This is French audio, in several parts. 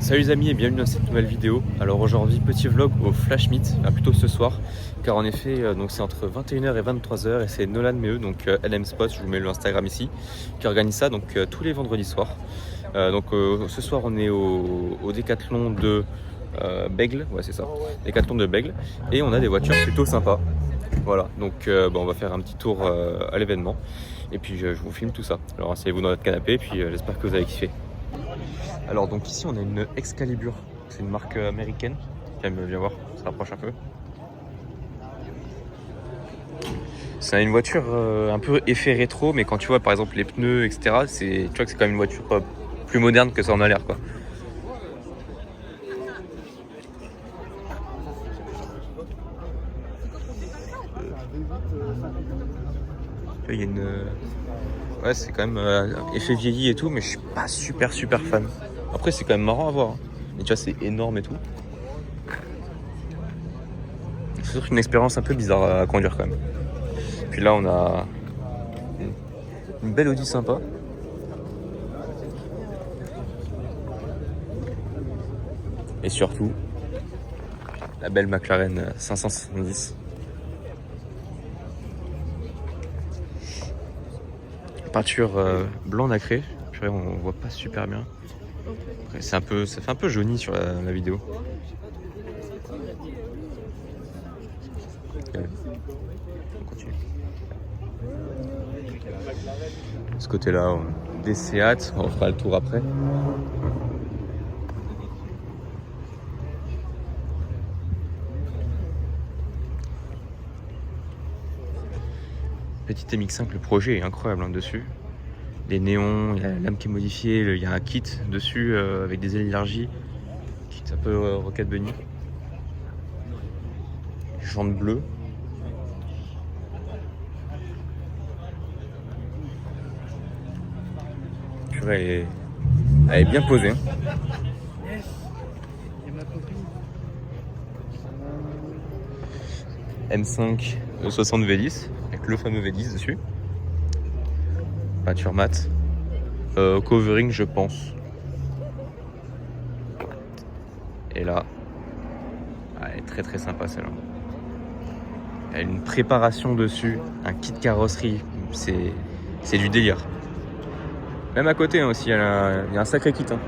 Salut les amis et bienvenue dans cette nouvelle vidéo. Alors aujourd'hui petit vlog au Flash Meet, enfin plutôt ce soir, car en effet donc c'est entre 21h et 23h et c'est Nolan Meheux, donc LM Spot, je vous mets le Instagram ici, qui organise ça donc tous les vendredis soirs. Ce soir on est au Décathlon de Bègle, ouais c'est ça, Décathlon de Bègle, et on a des voitures plutôt sympas. Voilà, donc on va faire un petit tour à l'événement et puis je vous filme tout ça. Alors asseyez-vous dans votre canapé et puis j'espère que vous avez kiffé. Alors donc ici on a une Excalibur, c'est une marque américaine. Viens voir, on se rapproche un peu. C'est une voiture un peu effet rétro, mais quand tu vois par exemple les pneus, etc., tu vois que c'est quand même une voiture plus moderne que ça en a l'air quoi. Il y a une... Ouais, c'est quand même effet vieilli et tout, mais je suis pas super fan. Après c'est quand même marrant à voir, hein. Mais tu vois c'est énorme et tout. C'est surtout une expérience un peu bizarre à conduire quand même. Puis là on a une belle Audi sympa. Et surtout la belle McLaren 570. Peinture blanc nacré. Purée, on voit pas super bien. Après, ça fait un peu jauni sur la vidéo. On continue. De ce côté-là, des Seat, on fera le tour après. Petit MX5, le projet est incroyable hein, dessus. Des néons, il y a la lame qui est modifiée, il y a un kit dessus avec des ailes élargies. Kit un peu Rocket Bunny. Jantes bleues. Purée, elle est bien posée. Hein. M5 60 V10 avec le fameux V10 dessus. Peinture mat. Covering je pense. Et là, elle est très sympa celle-là. Elle a une préparation dessus, un kit carrosserie, c'est du délire. Même à côté hein, aussi, il y a un sacré kit. Hein.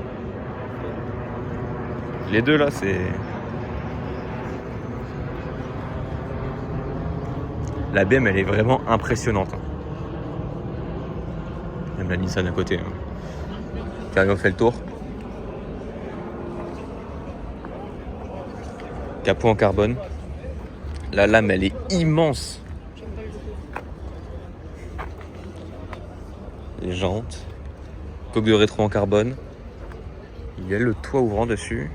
Les deux là, c'est... La BM elle est vraiment impressionnante. Hein. Même la Nissan à côté. Hein. Carrément fait le tour. Capot en carbone. La lame elle est immense. Les jantes. Coque de rétro en carbone. Il y a le toit ouvrant dessus.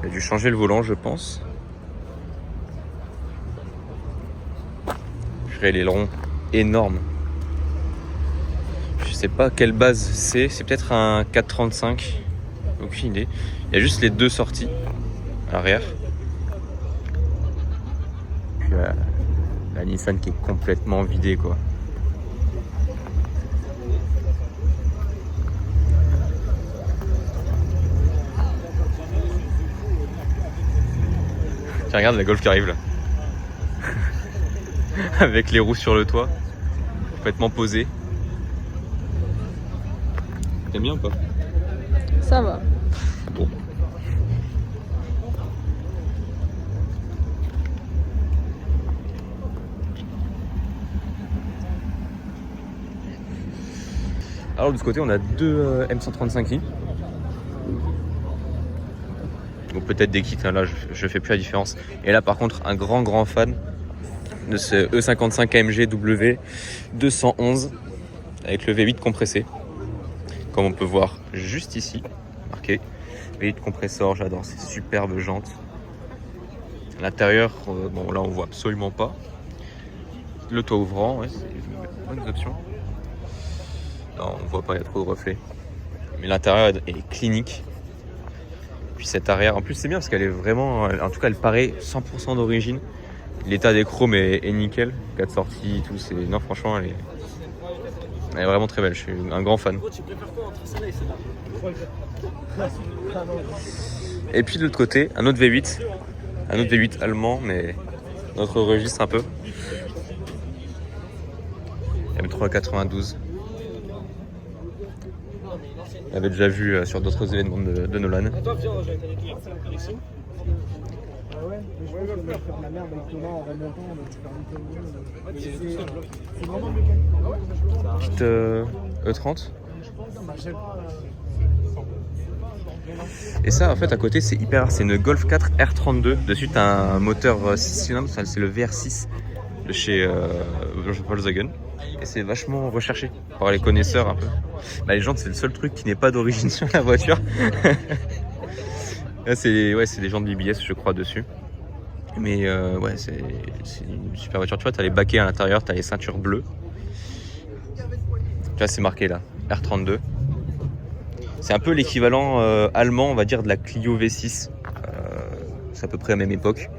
Il a dû changer le volant je pense. L'aileron énorme. Je sais pas quelle base c'est peut-être un 435. Aucune idée. Il y a juste les deux sorties à l'arrière. Puis la Nissan qui est complètement vidée quoi. Tiens, regarde la Golf qui arrive là. Avec les roues sur le toit, complètement posées. T'aimes bien ou pas? Ça va. Bon. Alors de ce côté on a deux M135i. Donc peut-être des kits, hein, là je fais plus la différence. Et là par contre un grand fan de ce E55 AMG W 211 avec le V8 compressé, comme on peut voir juste ici marqué V8 compresseur. J'adore ces superbes jantes. L'intérieur bon là on voit absolument pas. Le toit ouvrant, ouais, c'est une bonne option. Non on voit pas, il y a trop de reflets, mais l'intérieur est clinique. Puis cette arrière en plus c'est bien parce qu'elle est vraiment, en tout cas elle paraît 100% d'origine. L'état des chromes est nickel, 4 sorties, tout, non franchement elle est vraiment très belle, je suis un grand fan. Et puis de l'autre côté, un autre V8 allemand, mais notre registre un peu. M392. On avait déjà vu sur d'autres événements de Nolan. Petite E30. Et ça, en fait, à côté, c'est hyper rare. C'est une Golf 4 R32. Dessus, tu as un moteur 6 cylindres. C'est le VR6 de chez Volkswagen. Et c'est vachement recherché par les connaisseurs un peu. Bah, les jantes, c'est le seul truc qui n'est pas d'origine sur la voiture. Là, c'est des jantes BBS, je crois, dessus. Mais ouais, c'est une super voiture. Tu vois, tu as les baquets à l'intérieur, tu as les ceintures bleues. Tu vois, c'est marqué là, R32. C'est un peu l'équivalent allemand, on va dire, de la Clio V6. C'est à peu près à la même époque.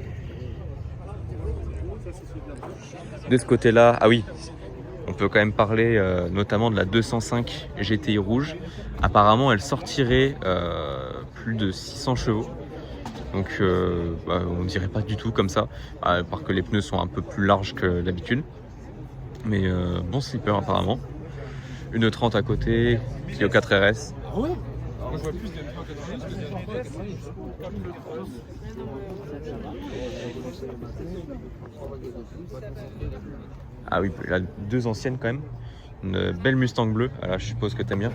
De ce côté-là, ah oui, on peut quand même parler notamment de la 205 GTI rouge. Apparemment, elle sortirait plus de 600 chevaux. Donc on ne dirait pas du tout comme ça, à part que les pneus sont un peu plus larges que d'habitude. Mais bon slipper apparemment. Une 30 à côté, Clio 4 RS. Ah oui, il a deux anciennes quand même. Une belle Mustang bleue, alors je suppose que t'aimes bien.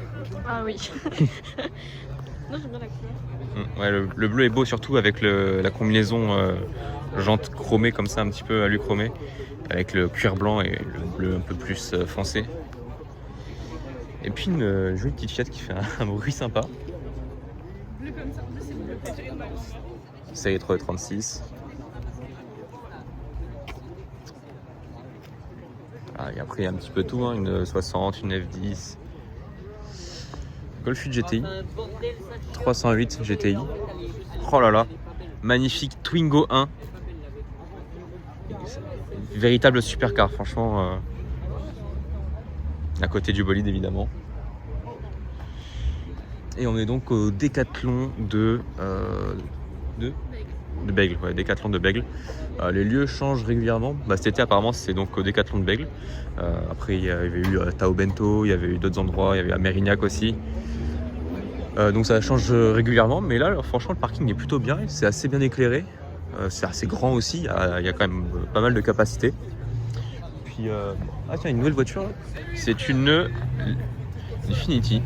Ah oui. Non, j'aime bien la couleur. Ouais, le bleu est beau surtout avec la combinaison jante chromée comme ça, un petit peu alu chromé, avec le cuir blanc et le bleu un peu plus foncé. Et puis une jolie petite Fiat qui fait un bruit sympa. Bleu comme ça, c'est bleu. Série 336. Ah, et après il y a un petit peu tout, hein, une 60, une F10. Golf 8 GTI, 308 GTI. Oh là là, magnifique Twingo 1. Véritable supercar, franchement. À côté du bolide évidemment. Et on est donc au Décathlon de Bègles, ouais, Décathlon de Bègles. Les lieux changent régulièrement. Cet été apparemment c'est donc au Décathlon de Bègles. Après il y avait eu Tao Bento, il y avait eu d'autres endroits, il y avait à Mérignac aussi. Donc ça change régulièrement, mais là franchement le parking est plutôt bien, c'est assez bien éclairé, c'est assez grand aussi, il y a quand même pas mal de capacité. Puis ah tiens, une nouvelle voiture là. C'est une Infiniti.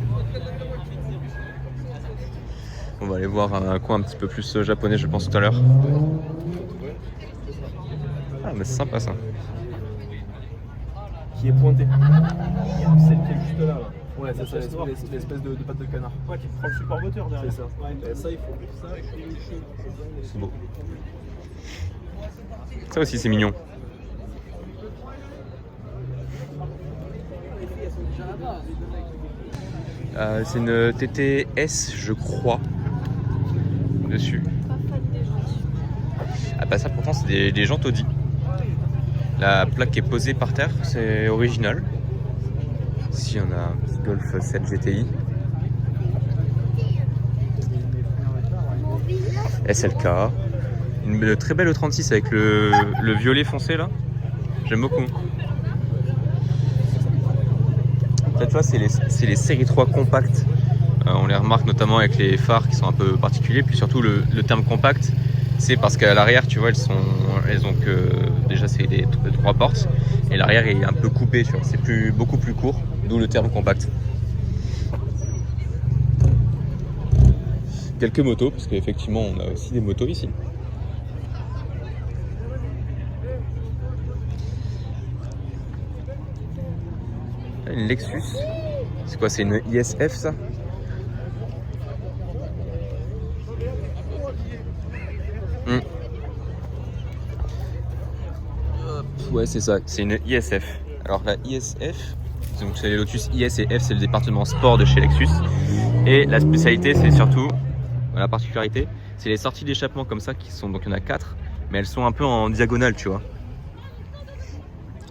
On va aller voir un coin un petit peu plus japonais je pense tout à l'heure. Ah mais c'est sympa ça. Qui est pointé. Celle qui est juste là. Ouais, c'est ça, l'espèce de patte de canard. Ouais, qui prend le support moteur derrière. C'est ça. Ouais, ça, il faut ça. C'est beau. Ça aussi, c'est mignon. C'est une TTS, je crois, dessus. Ah bah ça, pourtant, c'est des jantes Audi. La plaque est posée par terre, c'est original. Ici, on a un petit Golf 7 GTI. SLK. Une très belle E36 avec le violet foncé là. J'aime beaucoup. Cette fois, c'est les séries 3 compactes. On les remarque notamment avec les phares qui sont un peu particuliers. Puis surtout, le terme compact, c'est parce qu'à l'arrière, tu vois, elles ont que. Déjà, c'est des 3 portes. Et l'arrière est un peu coupé, tu vois. C'est beaucoup plus court. D'où le terme compact. Quelques motos, parce qu'effectivement on a aussi des motos ici. Une Lexus. C'est quoi, c'est une ISF ça? Ouais c'est ça, c'est une ISF. Alors la ISF, donc c'est les Lotus IS et F, c'est le département sport de chez Lexus. Et la spécialité, c'est surtout, la particularité, c'est les sorties d'échappement comme ça qui sont, donc il y en a 4, mais elles sont un peu en diagonale, tu vois.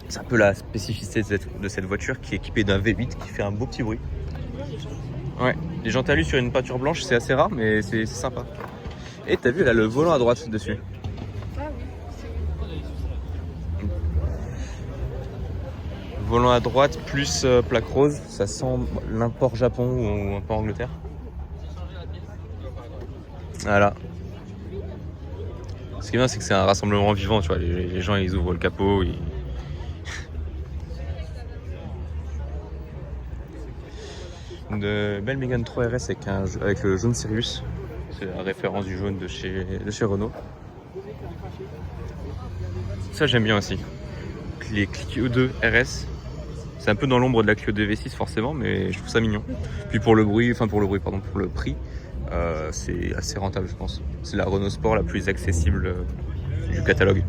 C'est un peu la spécificité de cette voiture qui est équipée d'un V8 qui fait un beau petit bruit. Ouais, les jantes alu sur une peinture blanche, c'est assez rare, mais c'est sympa. Et t'as vu, elle a le volant à droite dessus. Ah oui. Volant à droite plus plaque rose, ça sent l'import Japon ou import Angleterre. Voilà. Ce qui est bien, c'est que c'est un rassemblement vivant, tu vois. Les gens, ils ouvrent le capot. Une belle Mégane 3 RS avec le jaune Sirius. C'est la référence du jaune de chez Renault. Ça, j'aime bien aussi. Les Clio 2 RS. C'est un peu dans l'ombre de la Clio 2 V6 forcément, mais je trouve ça mignon. Puis pour le prix, c'est assez rentable, je pense. C'est la Renault Sport la plus accessible du catalogue.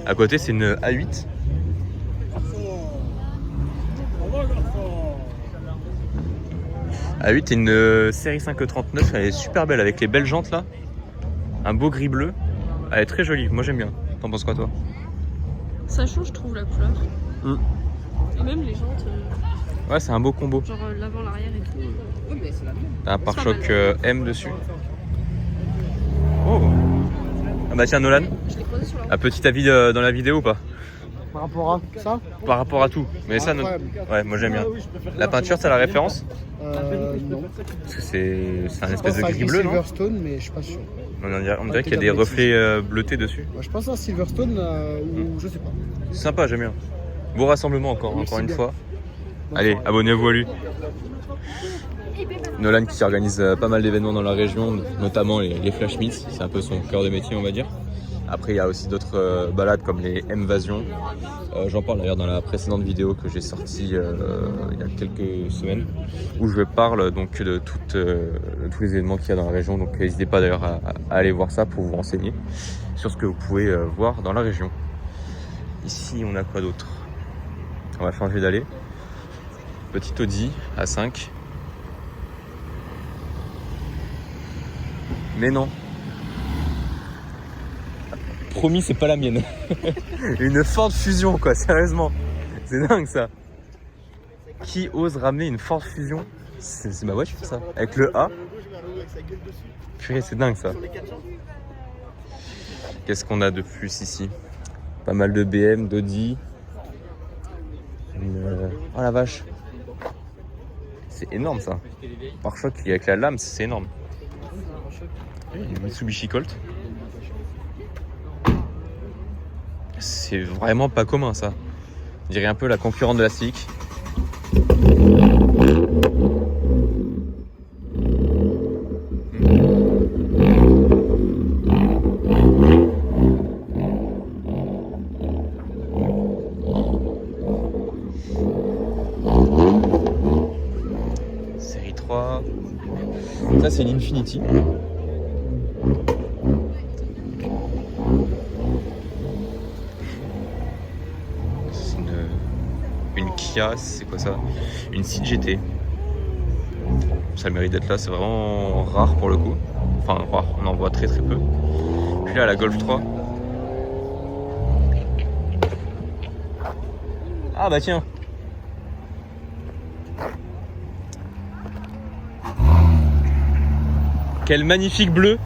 À côté, c'est une A8. A8 est une série 539, elle est super belle avec les belles jantes là. Un beau gris bleu. Elle est très jolie, moi j'aime bien. T'en penses quoi toi? Ça change, je trouve, la couleur. Et même les jantes. Ouais, c'est un beau combo. Genre l'avant, l'arrière et tout. T'as un pare-choc M dessus. Oh! Ah bah tiens, Nolan, Je l'ai posé sur la route. un petit avis dans la vidéo ou pas? Par rapport à ça? Par rapport à tout. Mais ça, ouais, moi j'aime bien. La peinture, t'as la référence? Non. Parce que c'est un espèce de gris bleu, non? Silverstone, mais je suis pas sûr. On dirait qu'il y a des reflets bleutés dessus. Je pense à Silverstone ou je sais pas. C'est sympa, j'aime bien. Beau rassemblement encore une bien. fois. Allez, abonnez-vous à lui. Nolan qui organise pas mal d'événements dans la région, notamment les Flash Meets. C'est un peu son cœur de métier, on va dire. Après, il y a aussi d'autres balades comme les M-Vasion. J'en parle d'ailleurs dans la précédente vidéo que j'ai sortie il y a quelques semaines, où je parle donc de tous les événements qu'il y a dans la région. Donc n'hésitez pas d'ailleurs à aller voir ça pour vous renseigner sur ce que vous pouvez voir dans la région. Ici, on a quoi d'autre? On va changer d'allée. Petit Audi A5. Mais non. Promis, c'est pas la mienne. Une Ford Fusion, quoi, sérieusement. C'est dingue ça. Qui ose ramener une Ford Fusion? C'est ma voiture ça. Avec le A. Purée, c'est dingue ça. Qu'est-ce qu'on a de plus ici? Pas mal de BM, d'Audi. Oh la vache. C'est énorme ça. Pare-choc avec la lame, c'est énorme. Une Mitsubishi Colt. C'est vraiment pas commun ça. Je dirais un peu la concurrente de la Civic. Série 3. Ça c'est une Infiniti. C'est quoi ça? Une Ceed GT. Ça mérite d'être là, c'est vraiment rare pour le coup. Enfin rare, on en voit très très peu. Puis là la Golf 3. Ah bah tiens. Quel magnifique bleu.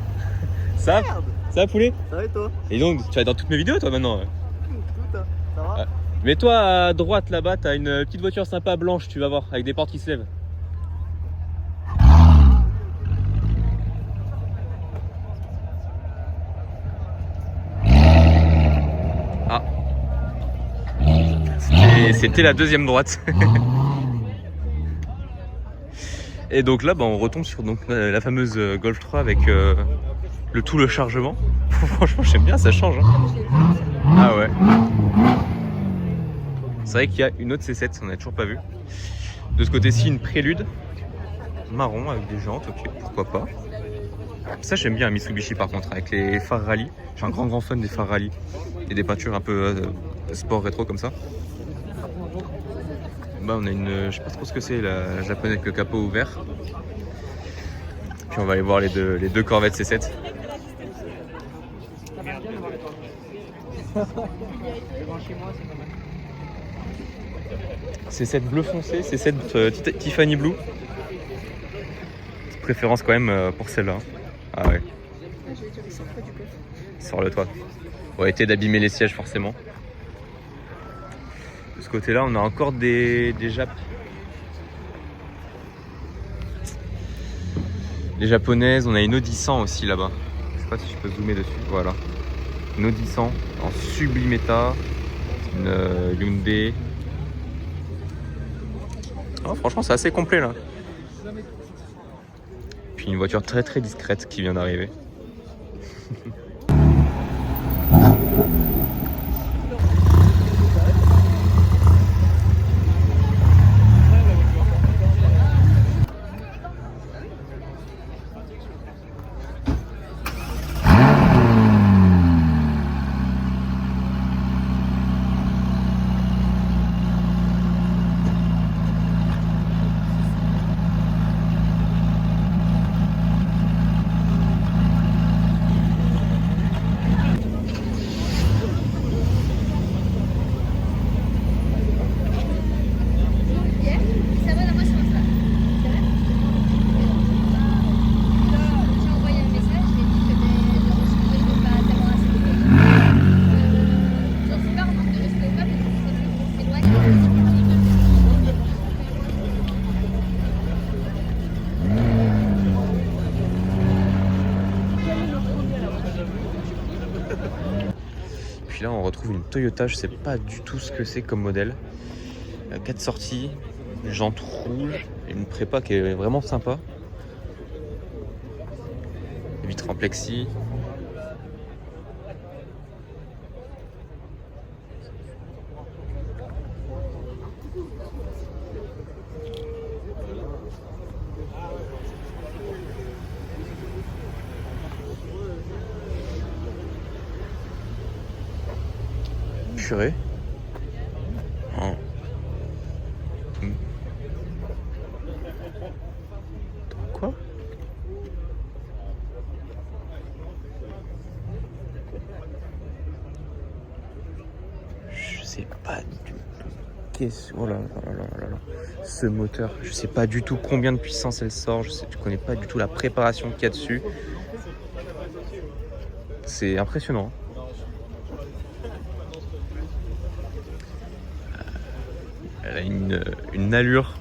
Ça va poulet? Ça va et toi? Et donc tu vas dans toutes mes vidéos toi maintenant? Ça va? Mais toi à droite là-bas, t'as une petite voiture sympa blanche, tu vas voir, avec des portes qui se lèvent. Ah. C'était la deuxième droite. Et donc là, on retombe sur la fameuse Golf 3 avec le chargement. Franchement, j'aime bien, ça change. Hein. Ah ouais. C'est vrai qu'il y a une autre C7, on n'a toujours pas vu. De ce côté-ci, une Prélude marron avec des jantes, ok, pourquoi pas. Ça, j'aime bien un Mitsubishi par contre, avec les phares rallye. Je suis un grand fan des phares rallye et des peintures un peu sport rétro comme ça. On a une, je sais pas trop ce que c'est, la japonaise avec le capot ouvert. Puis on va aller voir les deux Corvette C7. C7 bleu foncé, C7 Tiffany Blue. préférence quand même pour celle-là. Ah ouais, Ah, je vais dire, il sort pas du coffre. sur le toit. On va éviter d'abîmer les sièges forcément. De ce côté-là, on a encore des Japs. Les japonaises, on a une Audi 100 aussi là-bas. Je sais pas si je peux zoomer dessus. Voilà. Une Audi 100 en sublime état. Une Hyundai. Oh, franchement, c'est assez complet là. Puis une voiture très très discrète qui vient d'arriver. Puis là on retrouve une Toyota, je sais pas du tout ce que c'est comme modèle. 4 sorties, une jante rouge, et une prépa qui est vraiment sympa. Vitre en plexi. Purée. Oh. Quoi? Je sais pas du tout. Qu'est-ce... Oh là là là là là. Ce moteur, je sais pas du tout combien de puissance elle sort. Je connais pas du tout la préparation qu'il y a dessus. C'est impressionnant. Elle a une allure.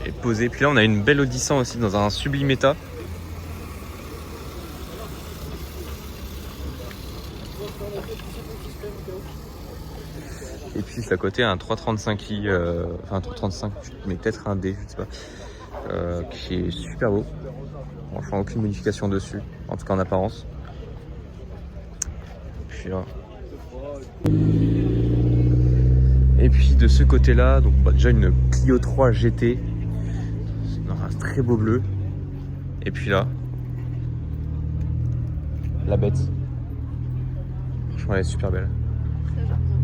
Elle est posée. Puis là, on a une belle Audi 100 aussi dans un sublime état. Et puis juste à côté, un 335i, enfin un 335, mais peut-être un D, je sais pas, qui est super beau. Franchement, aucune modification dessus, en tout cas en apparence. Puis là. Et puis de ce côté-là, donc déjà une Clio 3 GT dans un très beau bleu. Et puis là, la bête. Franchement, elle est super belle.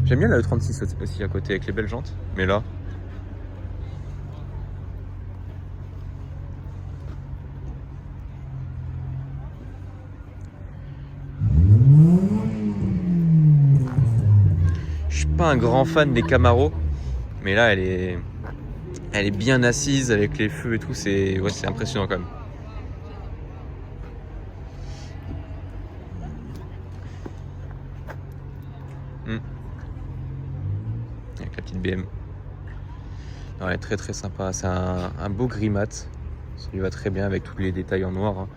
J'aime bien la E36 aussi à côté avec les belles jantes, mais là. Je suis pas un grand fan des Camaro, mais là elle est bien assise avec les feux et tout, c'est impressionnant quand même. Avec la petite BM. Non, elle est très très sympa, c'est un beau gris mat, ça lui va très bien avec tous les détails en noir. Hein.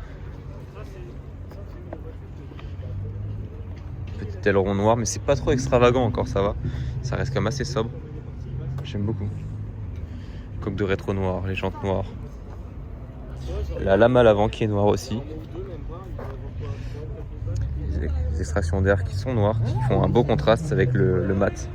Petit aileron noir, mais c'est pas trop extravagant encore, ça va. Ça reste quand même assez sobre. J'aime beaucoup. Coque de rétro noir, les jantes noires. La lame à l'avant qui est noire aussi. Les extractions d'air qui sont noires, qui font un beau contraste avec le mat.